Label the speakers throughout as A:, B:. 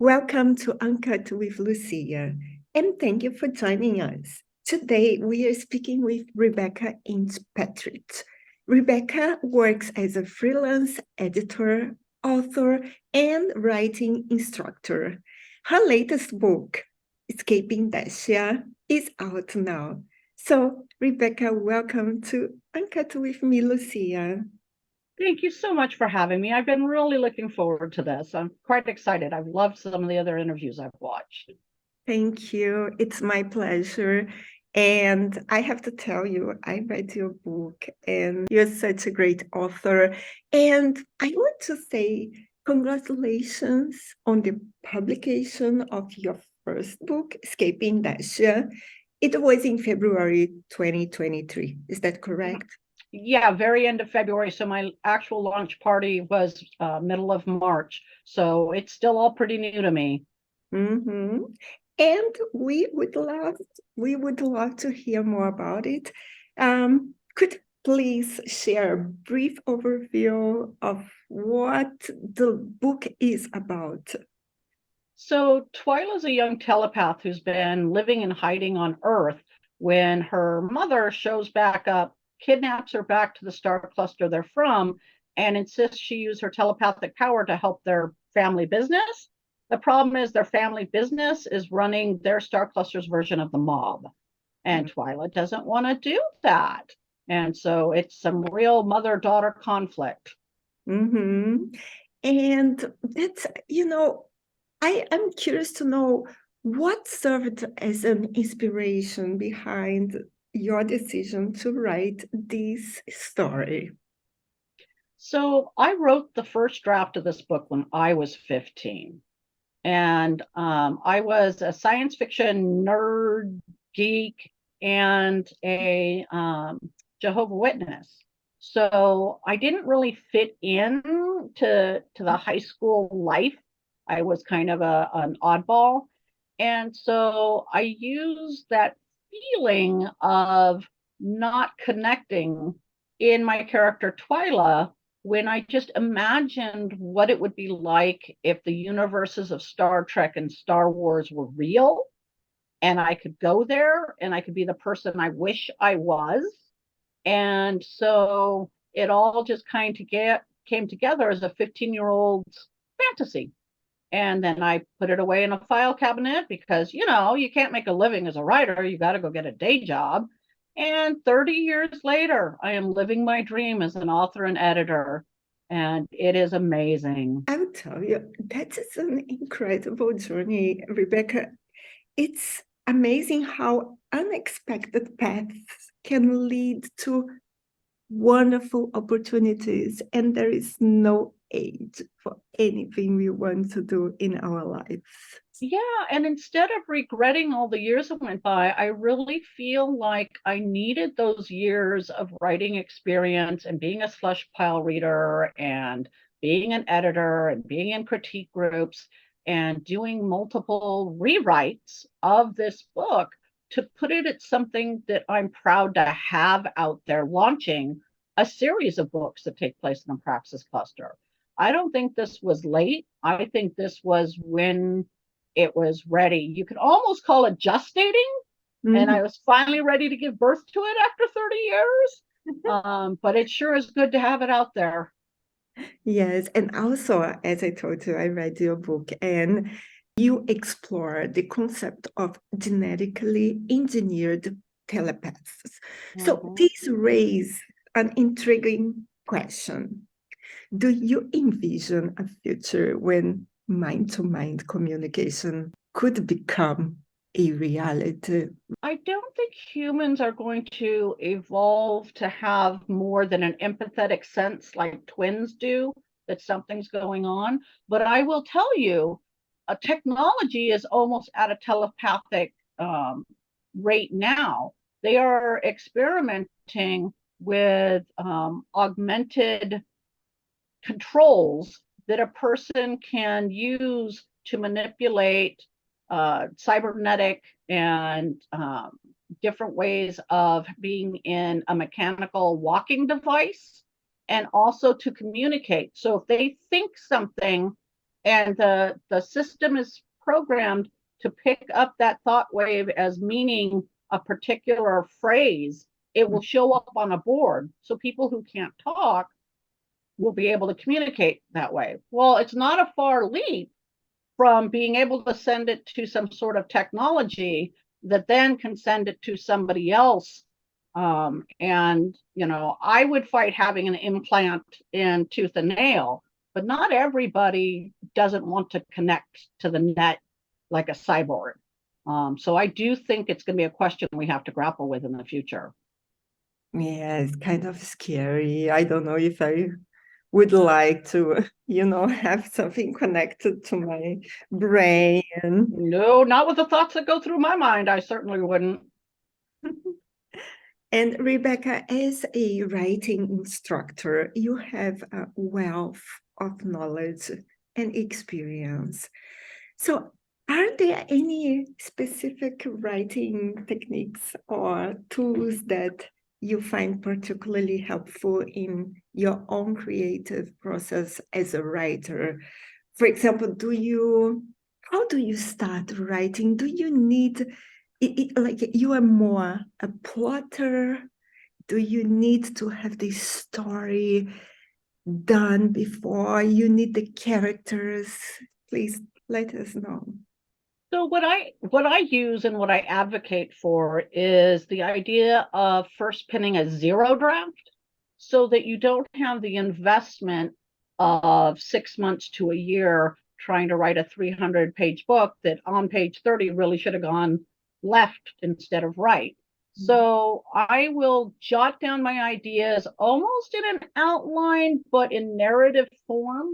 A: Welcome to Uncut with Lucia, and thank you for joining us. Today, we are speaking with Rebecca Inch-Partridge. Rebecca works as a freelance editor, author, and writing instructor. Her latest book, Escaping Dacia, is out now. So, Rebecca, welcome to Uncut with me, Lucia.
B: Thank you so much for having me. I've been really looking forward to this. I'm quite excited. I've loved some of the other interviews I've watched.
A: Thank you. It's my pleasure. And I have to tell you, I read your book and you're such a great author. And I want to say congratulations on the publication of your first book, Escaping Dacia. It was in February 2023. Is that correct?
B: Yeah, very end of February. So my actual launch party was middle of March. So it's still all pretty new to me.
A: Mm-hmm. And we would love to hear more about it. Could you please share a brief overview of what the book is about?
B: So Twyla's a young telepath who's been living and hiding on Earth when her mother shows back up, kidnaps her back to the star cluster they're from, and insists she use her telepathic power to help their family business. The problem is their family business is running their star cluster's version of the mob, and Twyla doesn't want to do that. And so it's some real mother-daughter conflict.
A: Mm-hmm. And I am curious to know what served as an inspiration behind your decision to write this story.
B: So I wrote the first draft of this book when I was 15. And I was a science fiction nerd, geek, and a Jehovah Witness. So I didn't really fit in to the high school life. I was kind of an oddball. And so I used that feeling of not connecting in my character Twyla when I just imagined what it would be like if the universes of Star Trek and Star Wars were real and I could go there and I could be the person I wish I was. And so it all just came together as a 15-year-old's fantasy. And then I put it away in a file cabinet because, you can't make a living as a writer. You got to go get a day job. And 30 years later, I am living my dream as an author and editor. And it is amazing.
A: I would tell you, that is an incredible journey, Rebecca. It's amazing how unexpected paths can lead to wonderful opportunities, and there is no age for anything we want to do in our lives.
B: Yeah, and instead of regretting all the years that went by, I really feel like I needed those years of writing experience and being a slush pile reader and being an editor and being in critique groups and doing multiple rewrites of this book to put it at something that I'm proud to have out there, launching a series of books that take place in the Praxis cluster. I don't think this was late. I think this was when it was ready. You could almost call it gestating. And
A: Mhm.
B: I was finally ready to give birth to it after 30 years. But it sure is good to have it out there.
A: Yes, and also, as I told you, I read your book and you explore the concept of genetically engineered telepaths. So
B: Mhm.
A: this raises an intriguing question. Do you envision a future when mind-to-mind communication could become a reality?
B: I don't think humans are going to evolve to have more than an empathetic sense like twins do, that something's going on. But I will tell you, a technology is almost at a telepathic rate now. They are experimenting with augmented controls that a person can use to manipulate cybernetic and different ways of being in a mechanical walking device and also to communicate. So if they think something And the system is programmed to pick up that thought wave as meaning a particular phrase. It will show up on a board. So people who can't talk will be able to communicate that way. Well, it's not a far leap from being able to send it to some sort of technology that then can send it to somebody else. And, you know, I would fight having an implant in tooth and nail, but not everybody doesn't want to connect to the net like a cyborg. So I do think it's going to be a question we have to grapple with in the future.
A: Yeah, it's kind of scary. I don't know if I would like to, have something connected to my brain.
B: No, not with the thoughts that go through my mind. I certainly wouldn't.
A: And Rebecca, as a writing instructor, you have a wealth of knowledge and experience. So, are there any specific writing techniques or tools that you find particularly helpful in your own creative process as a writer? For example, how do you start writing? Do you need, like you are more a plotter? Do you need to have this story done before you need the characters? Please let us know.
B: So what I use and what I advocate for is the idea of first pinning a zero draft so that you don't have the investment of 6 months to a year trying to write a 300-page book that on page 30 really should have gone left instead of right. So I will jot down my ideas almost in an outline, but in narrative form.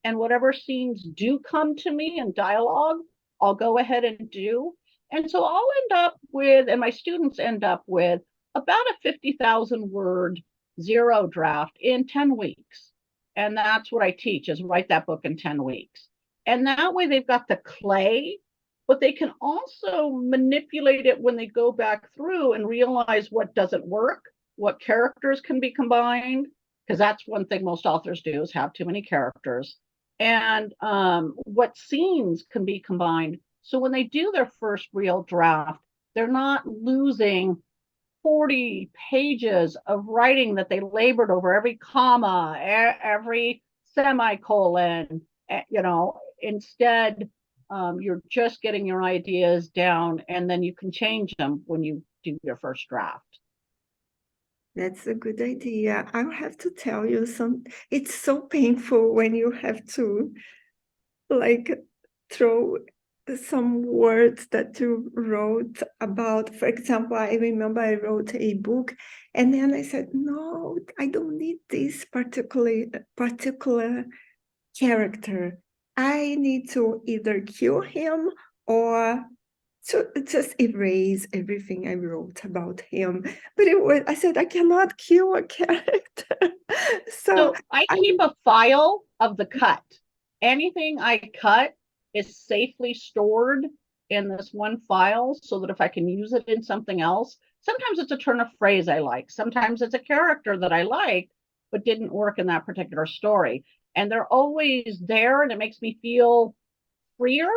B: And whatever scenes do come to me in dialogue, I'll go ahead and do. And so I'll end up with, and my students end up with, about a 50,000 word zero draft in 10 weeks. And that's what I teach, is write that book in 10 weeks. And that way they've got the clay, but they can also manipulate it when they go back through and realize what doesn't work, what characters can be combined, because that's one thing most authors do, is have too many characters, and what scenes can be combined. So when they do their first real draft, they're not losing 40 pages of writing that they labored over every comma, every semicolon, instead, you're just getting your ideas down, and then you can change them when you do your first draft.
A: That's a good idea. I'll have to tell you it's so painful when you have to like throw some words that you wrote about. For example, I remember I wrote a book and then I said, no, I don't need this particular character. I need to either kill him or to just erase everything I wrote about him. But I said, I cannot kill a character. So
B: I keep a file of the cut. Anything I cut is safely stored in this one file so that if I can use it in something else, sometimes it's a turn of phrase I like. Sometimes it's a character that I like, but didn't work in that particular story. And they're always there, and it makes me feel freer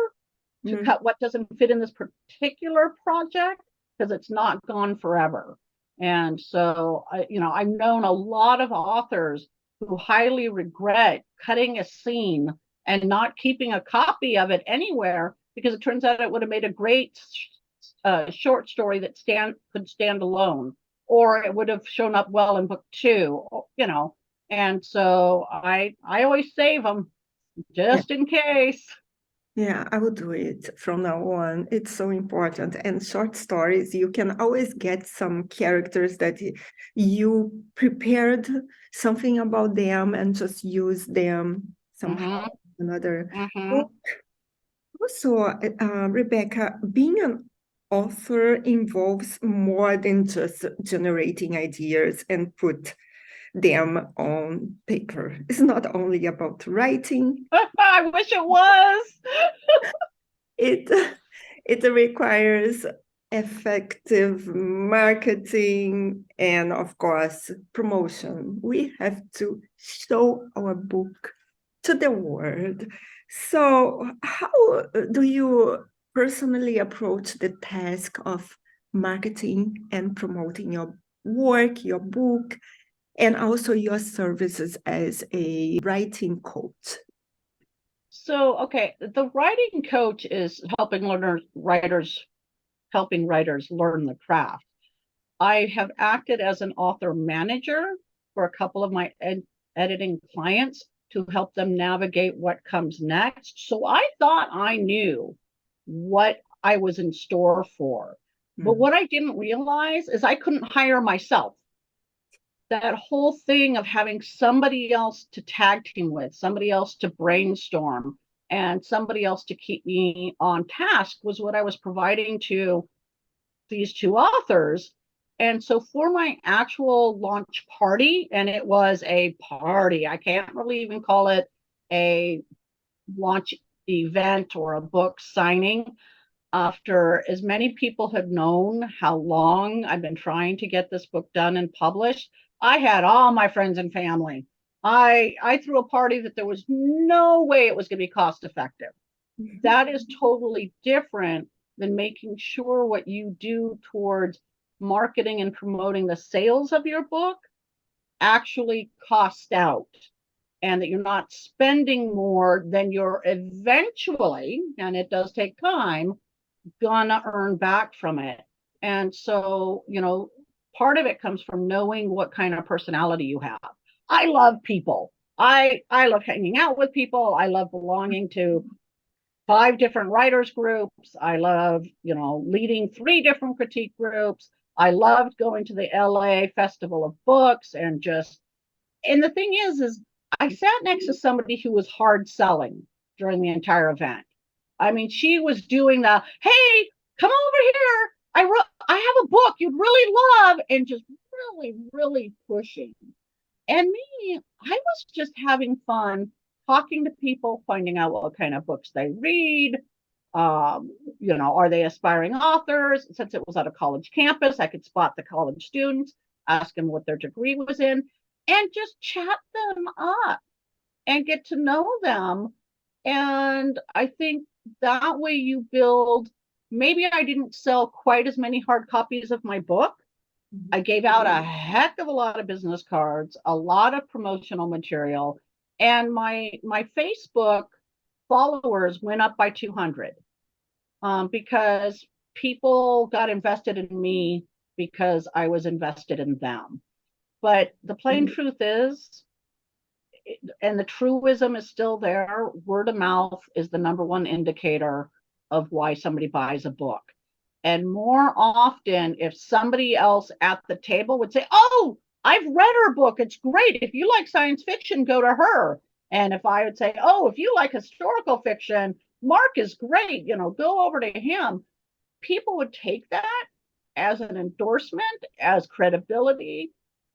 B: to cut what doesn't fit in this particular project because it's not gone forever. And so, I've known a lot of authors who highly regret cutting a scene and not keeping a copy of it anywhere because it turns out it would have made a great short story that could stand alone, or it would have shown up well in book 2, And so I always save them just in case.
A: Yeah, I will do it from now on. It's so important. And short stories, you can always get some characters that you prepared something about them and just use them somehow. Another book. Also, Rebecca, being an author involves more than just generating ideas and put them on paper. It's not only about writing.
B: I wish it was.
A: It requires effective marketing and, of course, promotion. We have to show our book to the world. So, how do you personally approach the task of marketing and promoting your work, your book, and also your services as a writing coach?
B: So, okay, the writing coach is helping writers learn the craft. I have acted as an author manager for a couple of my editing clients to help them navigate what comes next. So I thought I knew what I was in store for. But what I didn't realize is I couldn't hire myself. That whole thing of having somebody else to tag team with, somebody else to brainstorm, and somebody else to keep me on task was what I was providing to these two authors. And so for my actual launch party, and it was a party, I can't really even call it a launch event or a book signing. After as many people have known how long I've been trying to get this book done and published, I had all my friends and family. I threw a party that there was no way it was going to be cost effective. That is totally different than making sure what you do towards marketing and promoting the sales of your book actually costs out, and that you're not spending more than you're eventually, and it does take time, gonna earn back from it. And so, part of it comes from knowing what kind of personality you have. I love people. I love hanging out with people. I love belonging to 5 different writers groups. I love, leading 3 different critique groups. I loved going to the LA Festival of Books and the thing is I sat next to somebody who was hard selling during the entire event. I mean, she was doing hey, come over here. I have a book you'd really love, and just really, really pushing. And me, I was just having fun talking to people, finding out what kind of books they read. Are they aspiring authors? Since it was at a college campus, I could spot the college students, ask them what their degree was in, and just chat them up and get to know them. And I think that way you build. Maybe I didn't sell quite as many hard copies of my book. I gave out a heck of a lot of business cards, a lot of promotional material, and my Facebook followers went up by 200 because people got invested in me because I was invested in them. But the plain truth is, and the truism is still there, word of mouth is the number one indicator of why somebody buys a book. And more often, if somebody else at the table would say, "Oh, I've read her book. It's great. If you like science fiction, go to her." And if I would say, "Oh, if you like historical fiction, Mark is great, go over to him," people would take that as an endorsement, as credibility.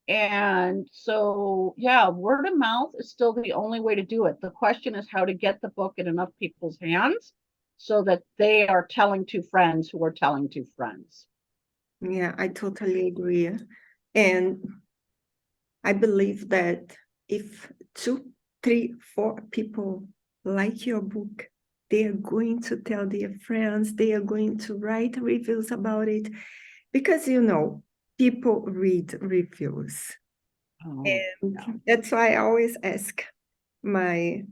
B: And so, yeah, word of mouth is still the only way to do it. The question is how to get the book in enough people's hands so that they are telling 2 friends who are telling 2 friends.
A: Yeah, I totally agree. And I believe that if 2, 3, 4 people like your book, they are going to tell their friends, they are going to write reviews about it, because people read reviews. And
B: Yeah.
A: that's why I always ask my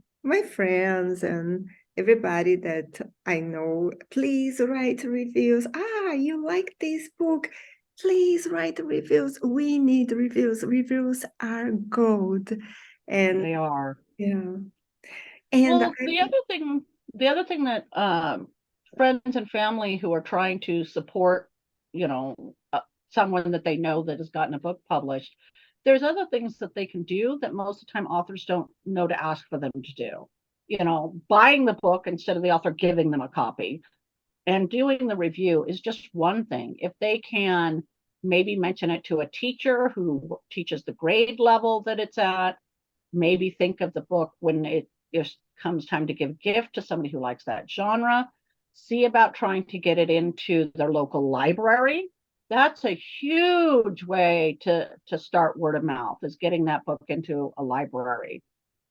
A: friends and everybody that I know, please write reviews. You like this book? Please write reviews. We need reviews. Reviews are gold. And
B: They are.
A: yeah. And
B: Well, the other thing that friends and family who are trying to support, someone that they know that has gotten a book published, there's other things that they can do that most of the time authors don't know to ask for them to do. Buying the book instead of the author giving them a copy and doing the review is just one thing. If they can maybe mention it to a teacher who teaches the grade level that it's at, maybe think of the book when it comes time to give gift to somebody who likes that genre, see about trying to get it into their local library. That's a huge way to start word of mouth, is getting that book into a library.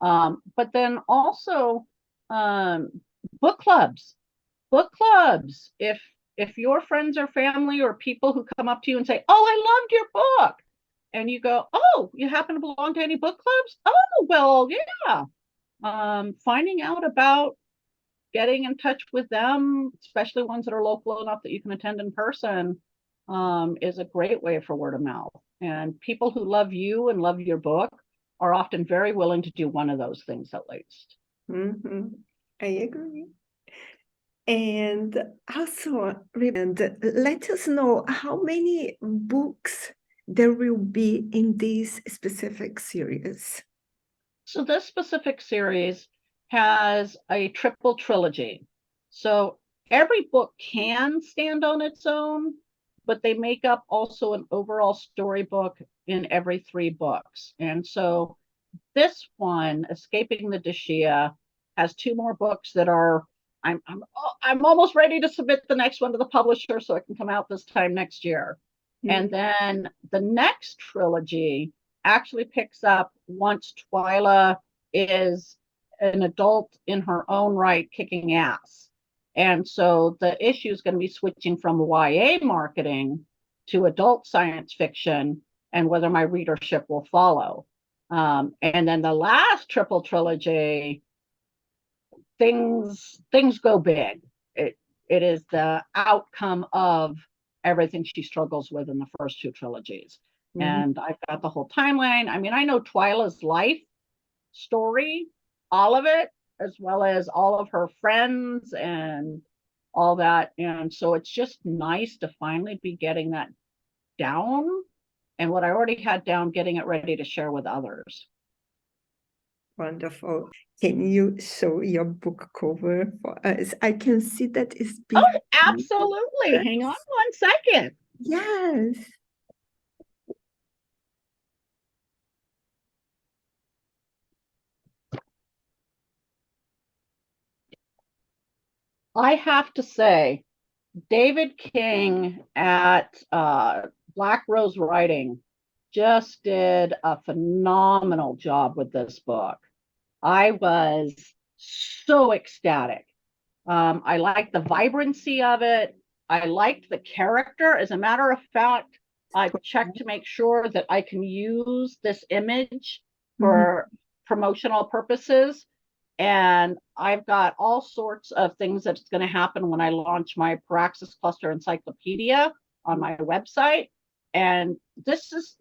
B: But then also book clubs. Book clubs. If your friends or family or people who come up to you and say, "Oh, I loved your book," and you go, "Oh, you happen to belong to any book clubs?" "Oh, well, yeah." Finding out about getting in touch with them, especially ones that are local enough that you can attend in person, is a great way for word of mouth. And people who love you and love your book are often very willing to do one of those things at least.
A: I agree. And also, let us know how many books there will be in this specific series.
B: So this specific series has a triple trilogy. So every book can stand on its own, but they make up also an overall storybook in every 3 books. And so this one, Escaping the Dashia, has 2 more books that are I'm almost ready to submit the next one to the publisher so it can come out this time next year. And then the next trilogy actually picks up once Twyla is an adult in her own right, kicking ass. And so the issue is going to be switching from YA marketing to adult science fiction and whether my readership will follow. And then the last triple trilogy, things go big. It is the outcome of everything she struggles with in the first 2 trilogies. And I've got the whole timeline. I mean, I know Twyla's life story, all of it, as well as all of her friends and all that. And so it's just nice to finally be getting that down, and what I already had down, getting it ready to share with others.
A: Wonderful. Can you show your book cover for us? I can see that it's
B: Oh, absolutely. Hang on one second.
A: Yes.
B: I have to say, David King at Black Rose Writing just did a phenomenal job with this book. I was so ecstatic. I liked the vibrancy of it. I liked the character. As a matter of fact, I've checked to make sure that I can use this image for promotional purposes. And I've got all sorts of things that's going to happen when I launch my Praxis Cluster Encyclopedia on my website. And this is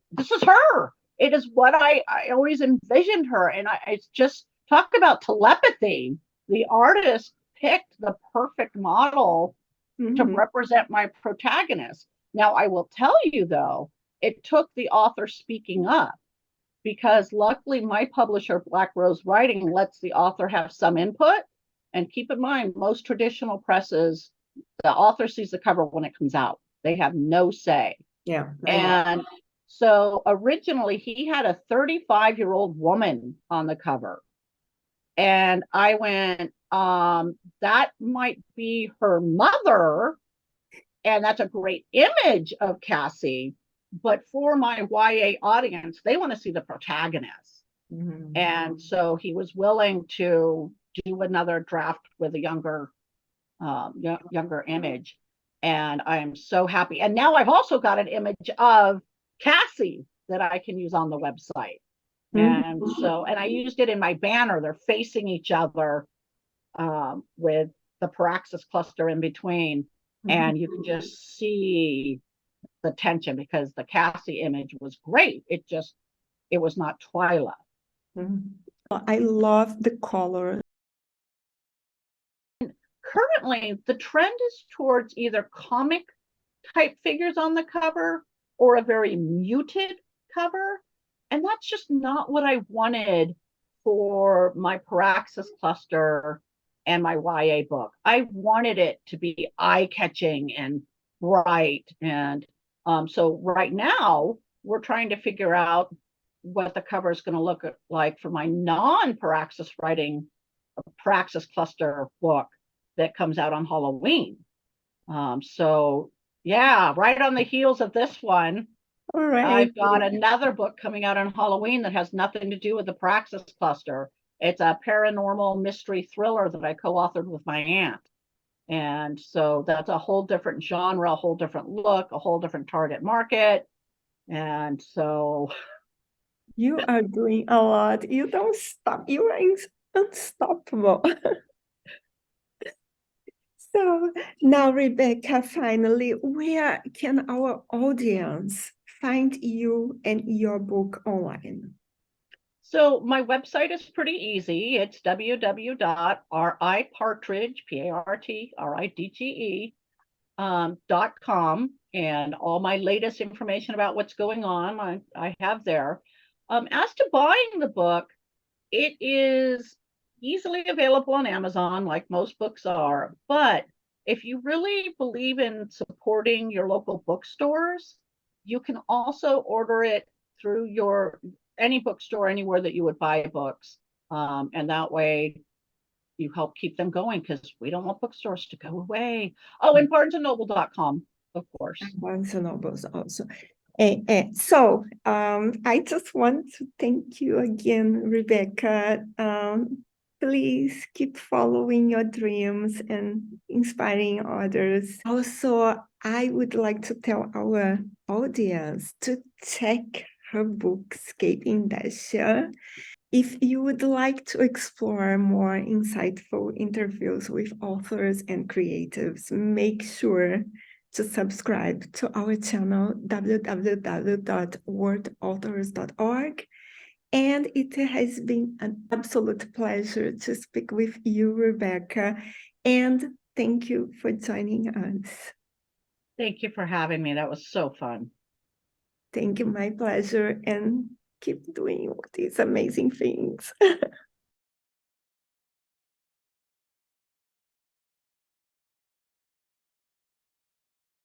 B: her. It is what I always envisioned her. And it's just talk about telepathy. The artist picked the perfect model to represent my protagonist. Now, I will tell you, though, it took the author speaking up, because luckily my publisher, Black Rose Writing, lets the author have some input. And keep in mind, most traditional presses, the author sees the cover when it comes out. They have no say.
A: Yeah.
B: And so originally he had a 35-year-old woman on the cover. And I went, that might be her mother. And that's a great image of Cassie. But for my YA audience, they want to see the protagonist. And so he was willing to do another draft with a younger image. And I am so happy. And now I've also got an image of Cassie that I can use on the website. And so, and I used it in my banner. They're facing each other with the Praxis cluster in between. And you can just see the tension, because the Cassie image was great. It was not Twyla.
A: I love the color.
B: Currently, the trend is towards either comic type figures on the cover or a very muted cover. And that's just not what I wanted for my Praxis cluster and my YA book. I wanted it to be eye-catching and bright. And so right now, we're trying to figure out what the cover is going to look like for my non-Praxis writing Praxis cluster book that comes out on Halloween. So yeah, right on the heels of this one,
A: All right.
B: I've got another book coming out on Halloween that has nothing to do with the Praxis cluster. It's a paranormal mystery thriller that I co-authored with my aunt. And so that's a whole different genre, a whole different look, a whole different target market. And so
A: You are doing a lot. You don't stop. You are unstoppable. So now, Rebecca, finally, where can our audience find you and your book online?
B: So my website is pretty easy. It's www.ripartridge, P-A-R-T-R-I-D-G-E, .com, and all my latest information about what's going on, I have there. As to buying the book, it is easily available on Amazon, like most books are. But if you really believe in supporting your local bookstores, you can also order it through any bookstore anywhere that you would buy books. And that way you help keep them going, because we don't want bookstores to go away. Oh, and barnesandnoble.com, of course.
A: Barnes and Nobles also. I just want to thank you again, Rebecca. Please keep following your dreams and inspiring others. Also, I would like to tell our audience to check her book, Escaping Dacia. If you would like to explore more insightful interviews with authors and creatives, make sure to subscribe to our channel, www.worldauthors.org. And it has been an absolute pleasure to speak with you, Rebecca. And thank you for joining us.
B: Thank you for having me. That was so fun.
A: Thank you, my pleasure. And keep doing these amazing things.